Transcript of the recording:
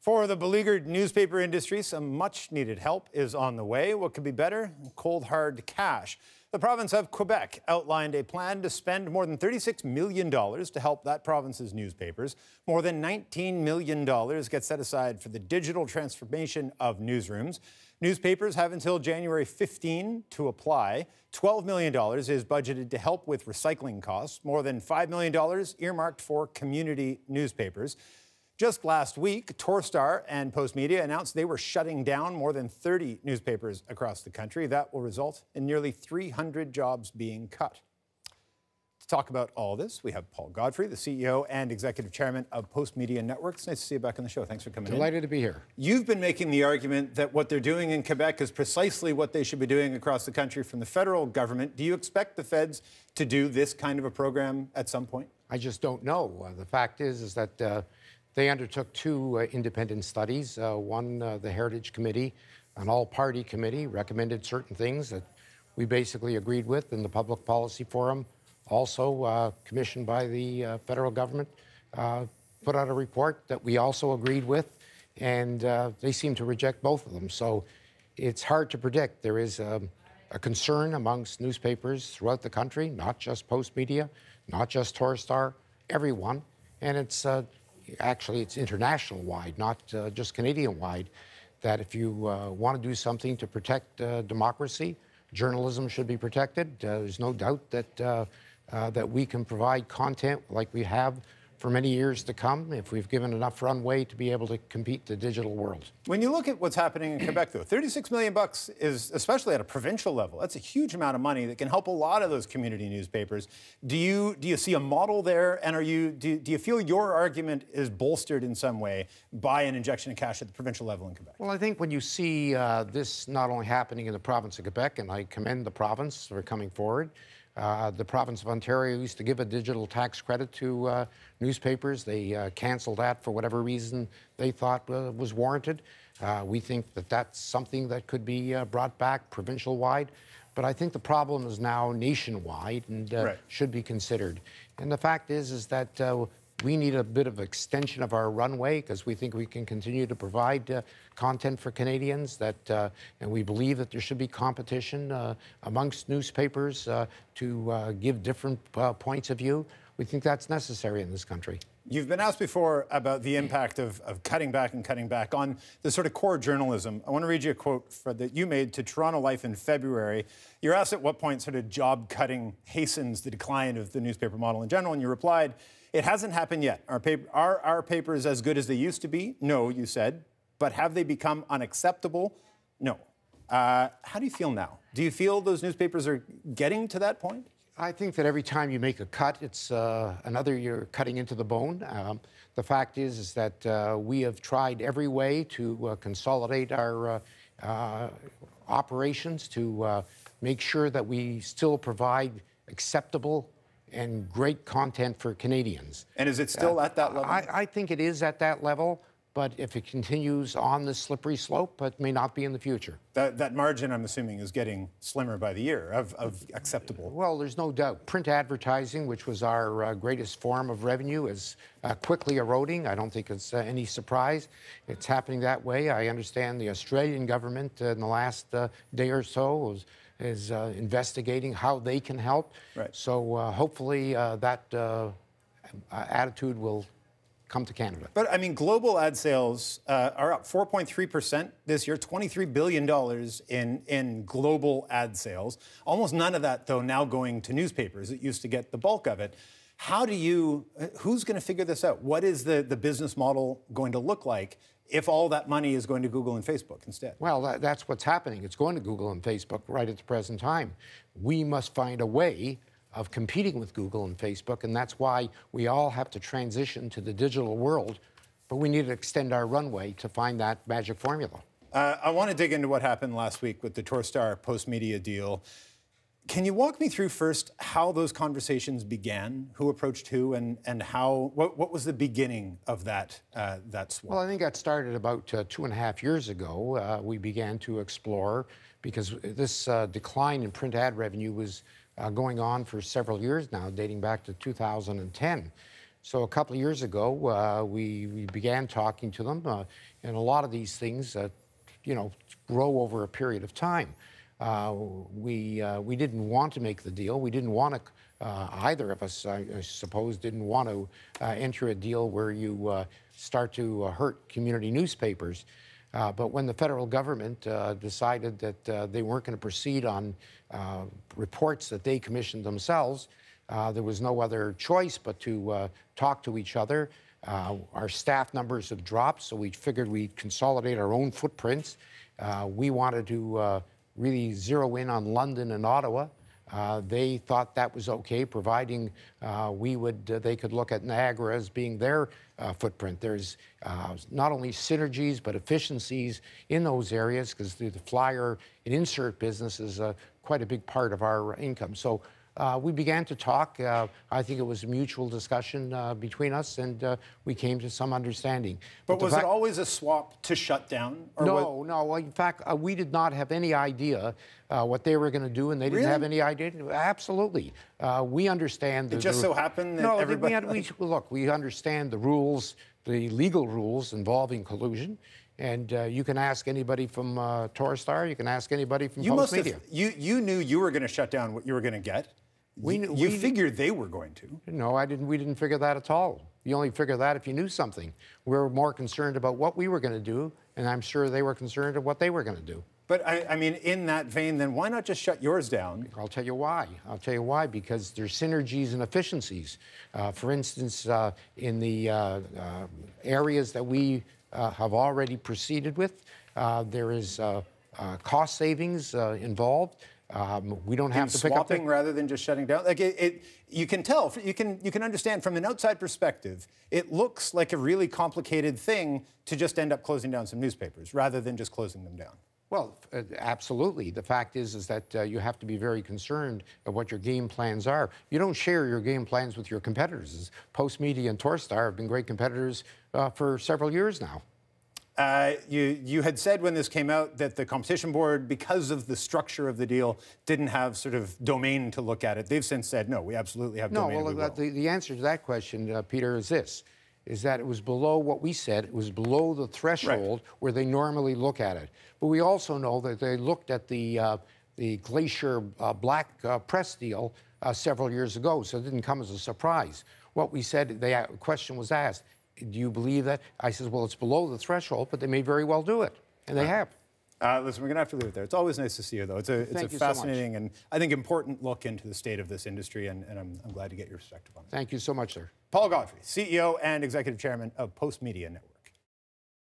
For the beleaguered newspaper industry, some much-needed help is on the way. What could be better? Cold, hard cash. The province of Quebec outlined a plan to spend more than $36 million to help that province's newspapers. More than $19 million gets set aside for the digital transformation of newsrooms. Newspapers have until January 15 to apply. $12 million is budgeted to help with recycling costs. More than $5 million earmarked for community newspapers. Just last week, Torstar and Postmedia announced they were shutting down more than 30 newspapers across the country. That will result in nearly 300 jobs being cut. To talk about all this, we have Paul Godfrey, the CEO and Executive Chairman of Postmedia Network. It's nice to see you back on the show. Thanks for coming in. Delighted to be here. You've been making the argument that what they're doing in Quebec is precisely what they should be doing across the country from the federal government. Do you expect the feds to do this kind of a program at some point? I just don't know. The fact is that they undertook two independent studies. One, the Heritage Committee, an all-party committee, recommended certain things that we basically agreed with in the Public Policy Forum. Also, commissioned by the federal government, put out a report that we also agreed with, and they seem to reject both of them. So it's hard to predict. There is a concern amongst newspapers throughout the country, not just Postmedia, not just Torstar, everyone, and it's actually, it's international-wide, not just Canadian-wide, that if you want to do something to protect democracy, journalism should be protected. There's no doubt that, that we can provide content like we have for many years to come if we've given enough runway to be able to compete in the digital world. When you look at what's happening in Quebec, though, $36 million is, especially at a provincial level, that's a huge amount of money that can help a lot of those community newspapers. Do you see a model there, and do you feel your argument is bolstered in some way by an injection of cash at the provincial level in Quebec? Well, I think when you see this not only happening in the province of Quebec, and I commend the province for coming forward. The province of Ontario used to give a digital tax credit to newspapers. They canceled that for whatever reason they thought was warranted. We think that that's something that could be brought back provincial-wide. But I think the problem is now nationwide and should be considered. And the fact is that we need a bit of extension of our runway because we think we can continue to provide content for Canadians, and we believe that there should be competition amongst newspapers to give different points of view. We think that's necessary in this country. You've been asked before about the impact of cutting back on the sort of core journalism. I want to read you a quote that you made to Toronto Life in February. You're asked at what point sort of job cutting hastens the decline of the newspaper model in general, and you replied, "It hasn't happened yet. Are our papers as good as they used to be? No," you said. "But have they become unacceptable? No." How do you feel now? Do you feel those newspapers are getting to that point? I think that every time you make a cut, it's you're cutting into the bone. The fact is that we have tried every way to consolidate our operations to make sure that we still provide acceptable and great content for Canadians. And is it still at that level? I think it is at that level, but if it continues on the slippery slope, it may not be in the future. That margin, I'm assuming, is getting slimmer by the year of acceptable. Well, there's no doubt. Print advertising, which was our greatest form of revenue, is quickly eroding. I don't think it's any surprise. It's happening that way. I understand the Australian government in the last day or so is investigating how they can help. Right. So hopefully that attitude will come to Canada. But I mean, global ad sales are up 4.3% this year, $23 billion in global ad sales. Almost none of that, though, now going to newspapers. It used to get the bulk of it. Who's going to figure this out? What is the business model going to look like if all that money is going to Google and Facebook instead? Well, that's what's happening. It's going to Google and Facebook right at the present time. We must find a way of competing with Google and Facebook, and that's why we all have to transition to the digital world, but we need to extend our runway to find that magic formula. I want to dig into what happened last week with the Torstar Postmedia deal. Can you walk me through first how those conversations began, who approached who, and what was the beginning of that swap? Well, I think that started about 2.5 years ago. We began to explore, because this decline in print ad revenue was going on for several years now, dating back to 2010. So a couple of years ago, we began talking to them, and a lot of these things, grow over a period of time. We didn't want to make the deal. We didn't want to, either of us, I suppose, didn't want to enter a deal where you start to hurt community newspapers. But when the federal government decided that they weren't going to proceed on reports that they commissioned themselves, there was no other choice but to talk to each other. Our staff numbers have dropped, so we figured we'd consolidate our own footprints. We wanted to really zero in on London and Ottawa. They thought that was okay, providing they could look at Niagara as being their footprint. There's not only synergies, but efficiencies in those areas, because the flyer and insert business is quite a big part of our income. So we began to talk. I think it was a mutual discussion between us, and we came to some understanding. But was it always a swap to shut down? Or no. In fact, we did not have any idea what they were going to do, and they didn't have any idea. Absolutely. We understand. It just so happened that everybody... Look, we understand the rules, the legal rules involving collusion. And you can ask anybody from Torstar. You can ask anybody from Postmedia. You knew you were going to shut down what you were going to get. You figured they were going to. No, I didn't. We didn't figure that at all. You only figure that if you knew something. We were more concerned about what we were going to do, and I'm sure they were concerned about what they were going to do. But I mean, in that vein, then why not just shut yours down? I'll tell you why. I'll tell you why. Because there's synergies and efficiencies. For instance, in the areas that we have already proceeded with, there is cost savings involved. We don't have to pick up swapping rather than just shutting down. Like you can tell, you can understand from an outside perspective. It looks like a really complicated thing to just end up closing down some newspapers rather than just closing them down. Well, absolutely. The fact is that you have to be very concerned of what your game plans are. You don't share your game plans with your competitors. Postmedia and Torstar have been great competitors for several years now. You had said when this came out that the Competition Board, because of the structure of the deal, didn't have sort of domain to look at it. They've since said, no, we absolutely have domain. No, well, the answer to that question, Peter, is this, is that it was below what we said. It was below the threshold where they normally look at it. But we also know that they looked at the Glacier Black press deal several years ago, so it didn't come as a surprise. What we said, the question was asked, do you believe that? I said, well, it's below the threshold, but they may very well do it, and they have. Listen, we're going to have to leave it there. It's always nice to see you, though. It's a fascinating and, I think, important look into the state of this industry, and I'm glad to get your perspective on it. Thank you so much, sir. Paul Godfrey, CEO and Executive Chairman of Postmedia Network.